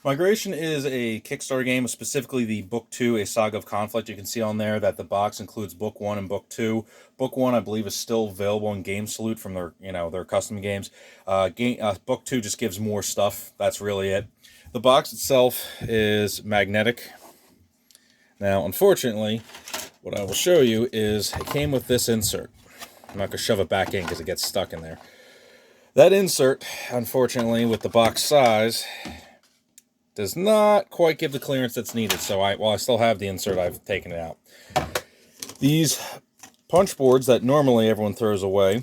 Migration is a Kickstarter game, specifically the Book 2, A Saga of Conflict. You can see on there that the box includes Book 1 and Book 2. Book 1, I believe, is still available in Game Salute from their custom games. Book 2 just gives more stuff. That's really it. The box itself is magnetic. Now, unfortunately, what I will show you is it came with this insert. I'm not going to shove it back in because it gets stuck in there. That insert, unfortunately, with the box size, does not quite give the clearance that's needed. So while I still have the insert, I've taken it out. These punch boards that normally everyone throws away,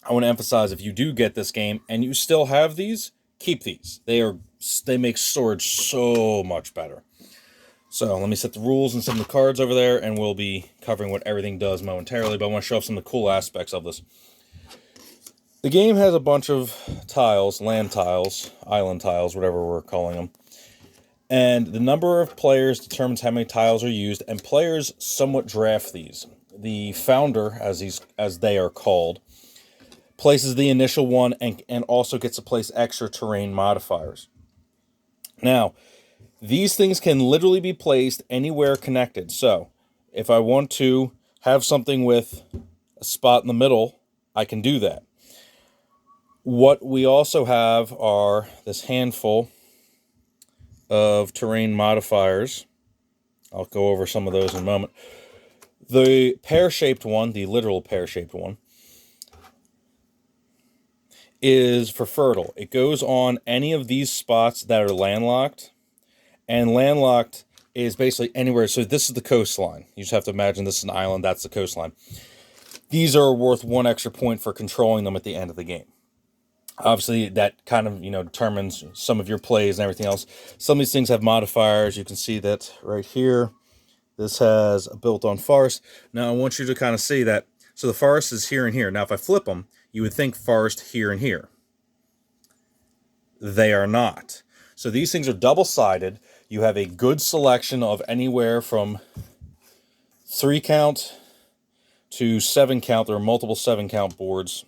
I want to emphasize, if you do get this game and you still have these, keep these. They make storage so much better. So let me set the rules and some of the cards over there, and we'll be covering what everything does momentarily, but I want to show off some of the cool aspects of this. The game has a bunch of tiles, land tiles, island tiles, whatever we're calling them. And the number of players determines how many tiles are used, and players somewhat draft these. The founder, as they are called, places the initial one and also gets to place extra terrain modifiers. Now, these things can literally be placed anywhere connected. So, if I want to have something with a spot in the middle, I can do that. What we also have are this handful of terrain modifiers. I'll go over some of those in a moment. The pear-shaped one, the literal pear-shaped one, is for fertile. It goes on any of these spots that are landlocked, and landlocked is basically anywhere. So this is the coastline. You just have to imagine this is an island, that's the coastline. These are worth 1 extra point for controlling them at the end of the game. Obviously, that kind of, determines some of your plays and everything else. Some of these things have modifiers. You can see that right here. This has a built-on forest. Now, I want you to kind of see that. So the forest is here and here. Now, if I flip them, you would think forest here and here. They are not. So these things are double-sided. You have a good selection of anywhere from 3 count to 7 count. There are multiple 7 count boards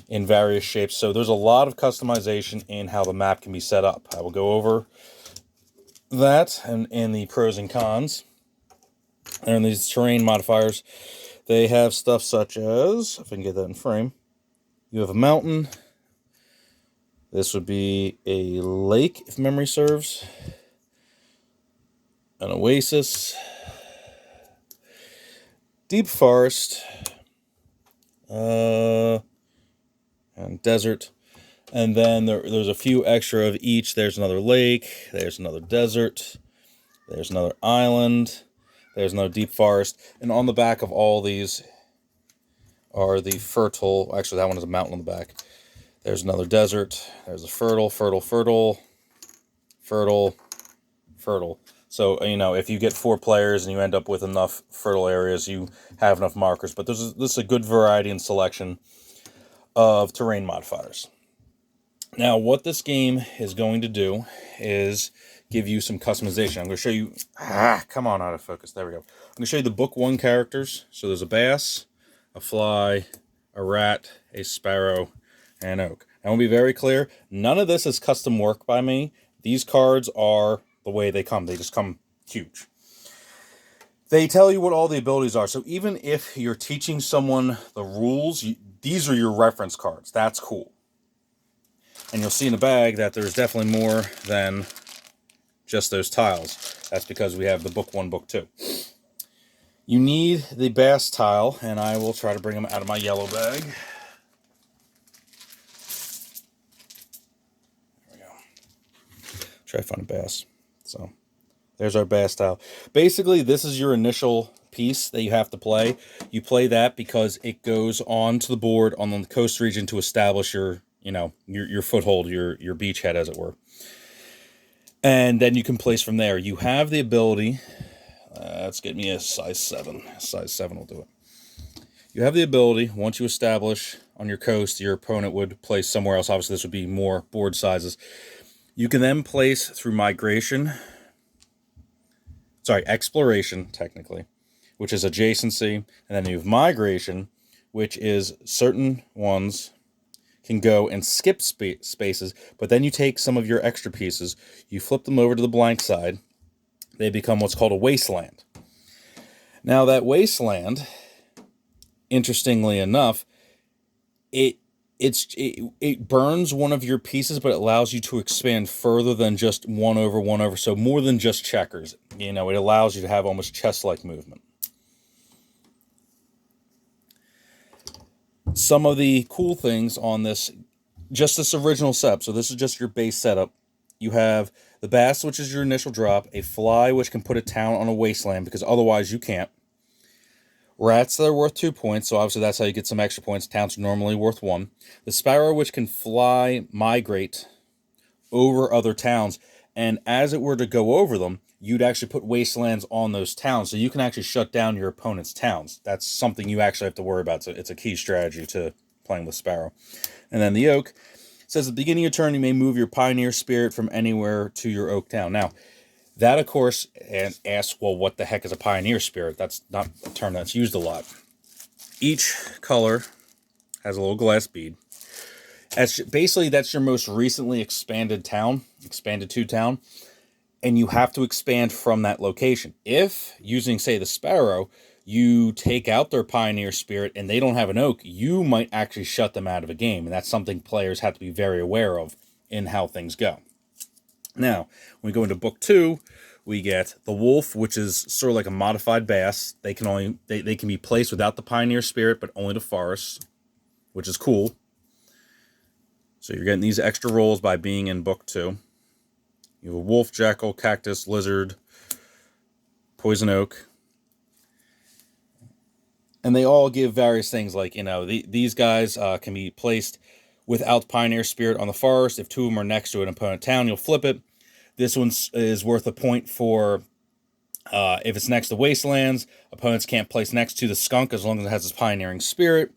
in various shapes. So there's a lot of customization in how the map can be set up. I will go over that and in the pros and cons. And these terrain modifiers, they have stuff such as, if I can get that in frame, you have a mountain. This would be a lake, if memory serves. An oasis. Deep forest. And desert. And then there's a few extra of each. There's another lake. There's another desert. There's another island. There's another deep forest. And on the back of all these are the fertile. Actually, that one is a mountain on the back. There's another desert. There's a fertile. So, if you get 4 players and you end up with enough fertile areas, you have enough markers. But this is a good variety and selection of terrain modifiers. Now, what this game is going to do is give you some customization. I'm going to show you... come on, out of focus. There we go. I'm going to show you the Book 1 characters. So there's a bass, a fly, a rat, a sparrow, and an oak. I want to be very clear. None of this is custom work by me. These cards are the way they come. They just come huge. They tell you what all the abilities are. So even if you're teaching someone the rules, these are your reference cards. That's cool. And you'll see in the bag that there's definitely more than just those tiles. That's because we have the Book 1, Book 2. You need the bass tile, and I will try to bring them out of my yellow bag. There we go. Try to find a bass. So there's our bass tile. Basically, this is your initial piece that you have to play. You play that because it goes onto the board on the coast region to establish your foothold, your beachhead, as it were. And then you can place from there. You have the ability, let's get me a size 7. Size 7 will do it. You have the ability, once you establish on your coast, your opponent would place somewhere else. Obviously, this would be more board sizes. You can then place through exploration, technically, which is adjacency. And then you have migration, which is certain ones can go and skip spaces, but then you take some of your extra pieces, you flip them over to the blank side, they become what's called a wasteland. Now that wasteland, interestingly enough, it burns one of your pieces, but it allows you to expand further than just one over, so more than just checkers. It allows you to have almost chess-like movement. Some of the cool things on this, just this original setup, so this is just your base setup. You have the Bass, which is your initial drop, a Fly, which can put a town on a wasteland, because otherwise you can't. Rats that are worth 2 points, so obviously that's how you get some extra points. Towns are normally worth 1. The Sparrow, which can fly, migrate over other towns, and as it were to go over them, you'd actually put wastelands on those towns, so you can actually shut down your opponent's towns. That's something you actually have to worry about. So it's a key strategy to playing with Sparrow. And then the Oak says at the beginning of your turn, you may move your Pioneer Spirit from anywhere to your Oak town. Now, that, of course, and ask, well, what the heck is a Pioneer Spirit? That's not a term that's used a lot. Each color has a little glass bead. Basically, that's your most recently expanded town, expanded to town, and you have to expand from that location. If, using, say, the Sparrow, you take out their Pioneer Spirit and they don't have an Oak, you might actually shut them out of a game, and that's something players have to be very aware of in how things go. Now, when we go into Book 2, we get the Wolf, which is sort of like a modified Bass. They can be placed without the Pioneer Spirit, but only to forests, which is cool. So you're getting these extra rolls by being in Book 2. You have a Wolf, Jackal, Cactus, Lizard, Poison Oak. And they all give various things like, these guys can be placed without Pioneer Spirit on the forest. If 2 of them are next to an opponent town, you'll flip it. This one is worth a point for if it's next to Wastelands. Opponents can't place next to the Skunk as long as it has its Pioneering Spirit.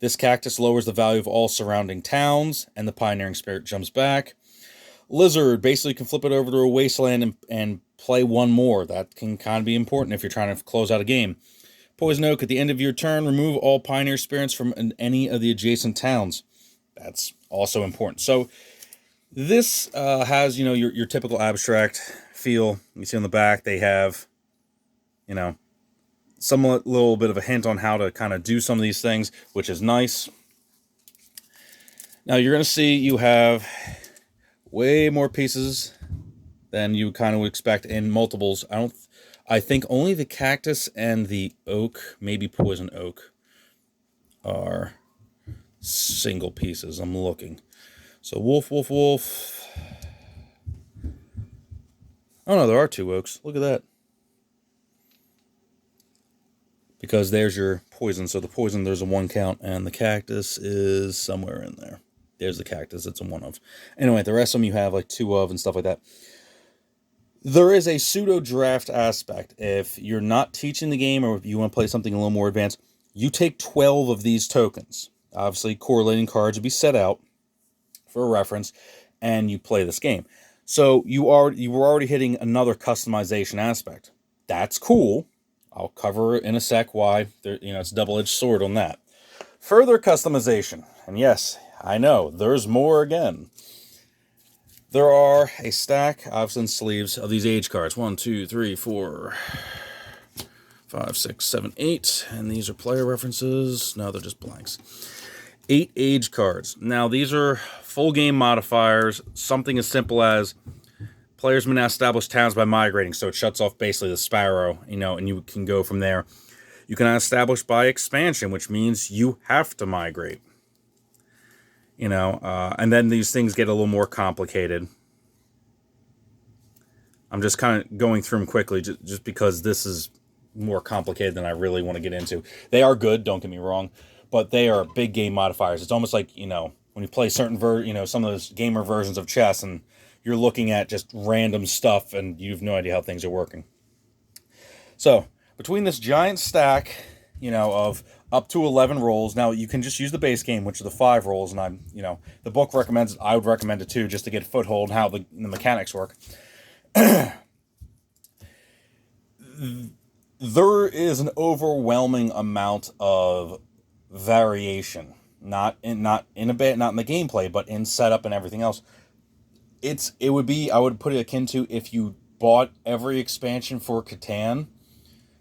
This Cactus lowers the value of all surrounding towns, and the Pioneering Spirit jumps back. Lizard basically can flip it over to a Wasteland and play one more. That can kind of be important if you're trying to close out a game. Poison Oak, at the end of your turn, remove all Pioneer Spirits from any of the adjacent towns. That's also important. So this has, your typical abstract feel. You see on the back, they have, somewhat little bit of a hint on how to kind of do some of these things, which is nice. Now you're going to see you have way more pieces than you kind of would expect in multiples. I think only the Cactus and the Oak, maybe Poison Oak, are single pieces. I'm looking. So Wolf, Wolf, Wolf. Oh no, there are 2 Oaks. Look at that. Because there's your Poison. So the Poison, there's a 1 count, and the Cactus is somewhere in there. There's the Cactus. It's a 1 of. Anyway, the rest of them you have like 2 of and stuff like that. There is a pseudo-draft aspect. If you're not teaching the game or if you want to play something a little more advanced, you take 12 of these tokens. Obviously, correlating cards will be set out for reference, and you play this game. So you were already hitting another customization aspect. That's cool. I'll cover in a sec why. It's a double-edged sword on that. Further customization. And yes, I know, there's more again. There are a stack, obviously in sleeves, of these age cards. 1, 2, 3, 4, 5, 6, 7, 8. And these are player references. No, they're just blanks. 8 age cards. Now, these are full game modifiers. Something as simple as players may now establish towns by migrating. So it shuts off basically the Sparrow, and you can go from there. You can establish by expansion, which means you have to migrate. And then these things get a little more complicated. I'm just kind of going through them quickly just because this is more complicated than I really want to get into. They are good, don't get me wrong, but they are big game modifiers. It's almost like, when you play certain some of those gamer versions of chess and you're looking at just random stuff and you have no idea how things are working. So, between this giant stack, of up to 11 rolls. Now, you can just use the base game, which are the 5 rolls, and the book recommends it. I would recommend it too, just to get a foothold in how the mechanics work. There is an overwhelming amount of variation not in the gameplay, but in setup and everything else. I would put it akin to if you bought every expansion for Catan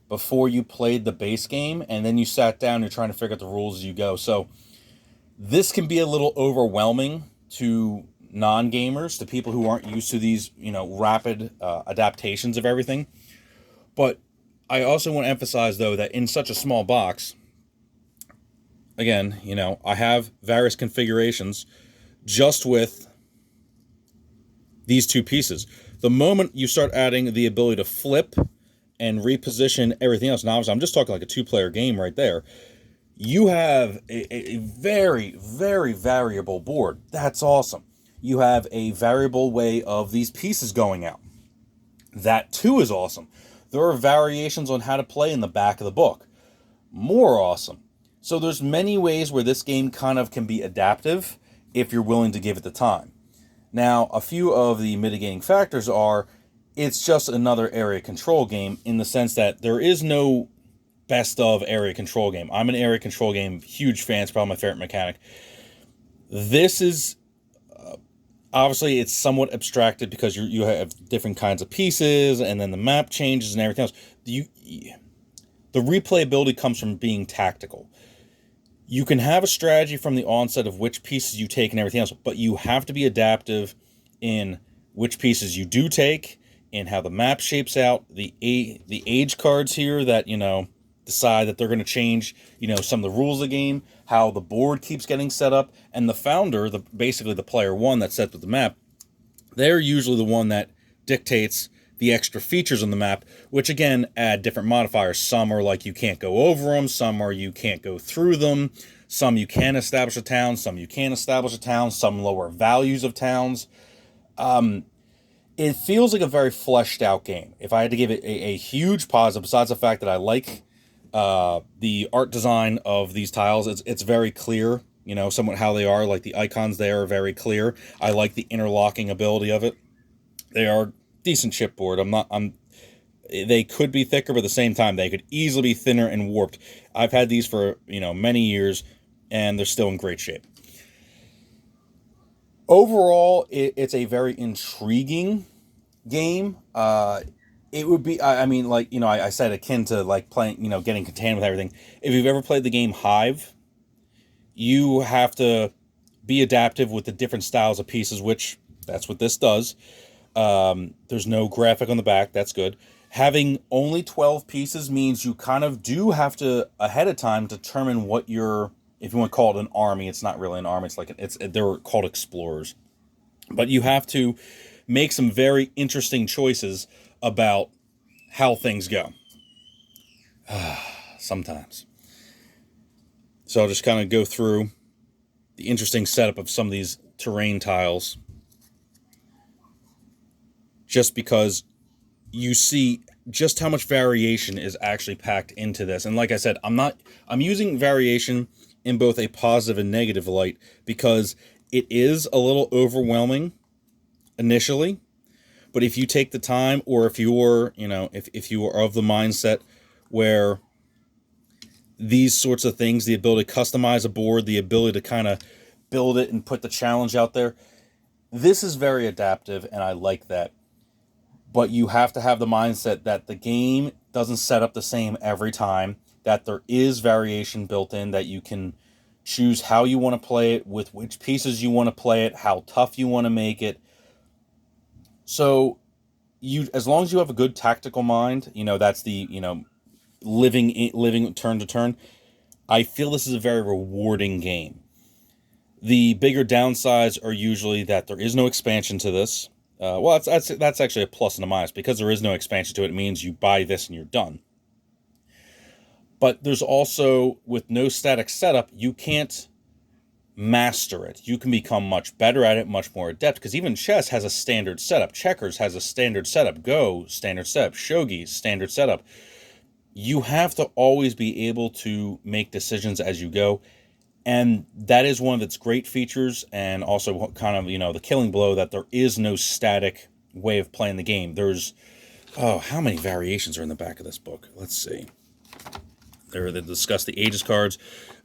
before you played the base game, and then you sat down and you're trying to figure out the rules as you go. So this can be a little overwhelming to non-gamers, to people who aren't used to these, rapid adaptations of everything. But I also want to emphasize, though, that in such a small box, again, I have various configurations just with these two pieces. The moment you start adding the ability to flip and reposition everything else, now obviously I'm just talking like a 2-player game right there, you have a very, very variable board. That's awesome. You have a variable way of these pieces going out. That too is awesome. There are variations on how to play in the back of the book. More awesome. So there's many ways where this game kind of can be adaptive if you're willing to give it the time. Now, a few of the mitigating factors are, it's just another area control game in the sense that there is no best of area control game. I'm an area control game huge fan. It's probably my favorite mechanic. This is obviously it's somewhat abstracted because you have different kinds of pieces, and then the map changes and everything else. The replayability comes from being tactical. You can have a strategy from the onset of which pieces you take and everything else, but you have to be adaptive in which pieces you do take, and how the map shapes out, the age cards here that, decide that they're going to change, some of the rules of the game, how the board keeps getting set up, and the founder, basically the player one that sets with the map, they're usually the one that dictates the extra features on the map, which again add different modifiers. Some are like you can't go over them, some are you can't go through them, some you can establish a town, some you can't establish a town, some lower values of towns. It feels like a very fleshed out game. If I had to give it a huge positive, besides the fact that I like the art design of these tiles, it's very clear, somewhat how they are. Like the icons there are very clear. I like the interlocking ability of it. They are decent chipboard. They could be thicker, but at the same time, they could easily be thinner and warped. I've had these for, many years, and they're still in great shape. Overall, it's a very intriguing game. It would be, I said, akin to like playing, getting Catan with everything. If you've ever played the game Hive, you have to be adaptive with the different styles of pieces, which that's what this does. There's no graphic on the back. That's good. Having only 12 pieces means you kind of do have to, ahead of time, determine what if you want to call it an army. It's not really an army. They're called explorers. But you have to make some very interesting choices about how things go. Sometimes. So I'll just kind of go through the interesting setup of some of these terrain tiles, just because you see just how much variation is actually packed into this. And like I said, I'm using variation in both a positive and negative light, because it is a little overwhelming initially. But if you take the time, or if you're, if you are of the mindset where these sorts of things, the ability to customize a board, the ability to kind of build it and put the challenge out there, this is very adaptive, and I like that. But you have to have the mindset that the game doesn't set up the same every time, that there is variation built in, that you can choose how you want to play it, with which pieces you want to play it, how tough you want to make it. So as long as you have a good tactical mind, that's the, living turn to turn, I feel this is a very rewarding game. The bigger downsides are usually that there is no expansion to this. That's actually a plus and a minus. Because there is no expansion to it, it means you buy this and you're done. But there's also, with no static setup, you can't master it. You can become much better at it, much more adept, because even chess has a standard setup. Checkers has a standard setup. Go, standard setup. Shogi, standard setup. You have to always be able to make decisions as you go. And that is one of its great features, and also kind of, the killing blow, that there is no static way of playing the game. There's, how many variations are in the back of this book? Let's see. They discuss the Aegis cards.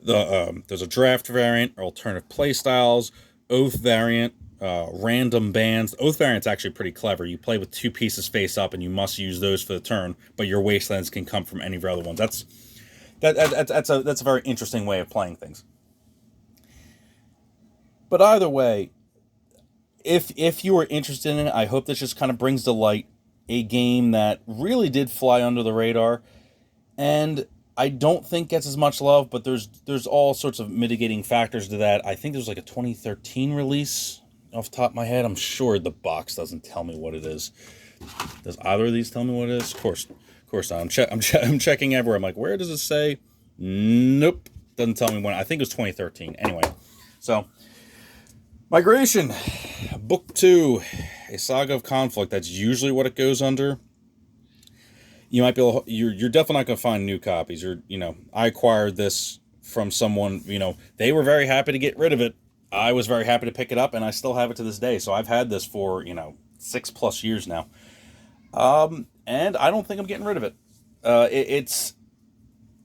There's a draft variant, alternative play styles, oath variant, random bands. The oath variant's actually pretty clever. You play with 2 pieces face up, and you must use those for the turn. But your wastelands can come from any of your other ones. That's a very interesting way of playing things. But either way, if you are interested in it, I hope this just kind of brings to light a game that really did fly under the radar, and I don't think gets as much love. But there's all sorts of mitigating factors to that. I think there's like a 2013 release off the top of my head. I'm sure the box doesn't tell me what it is. Does either of these tell me what it is? Of course not. I'm checking everywhere. I'm like, where does it say? Nope, doesn't tell me when. I think it was 2013. Anyway, so Migration, Book 2, A Saga of Conflict. That's usually what it goes under. You might be able. You're definitely not going to find new copies. I acquired this from someone. They were very happy to get rid of it. I was very happy to pick it up, and I still have it to this day. So I've had this for 6+ years now. And I don't think I'm getting rid of it.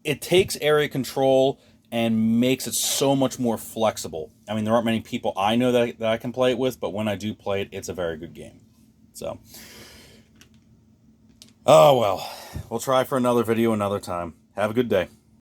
It takes area control and makes it so much more flexible. I mean, there aren't many people I know that I can play it with, but when I do play it, it's a very good game. So, oh well, we'll try for another video another time. Have a good day.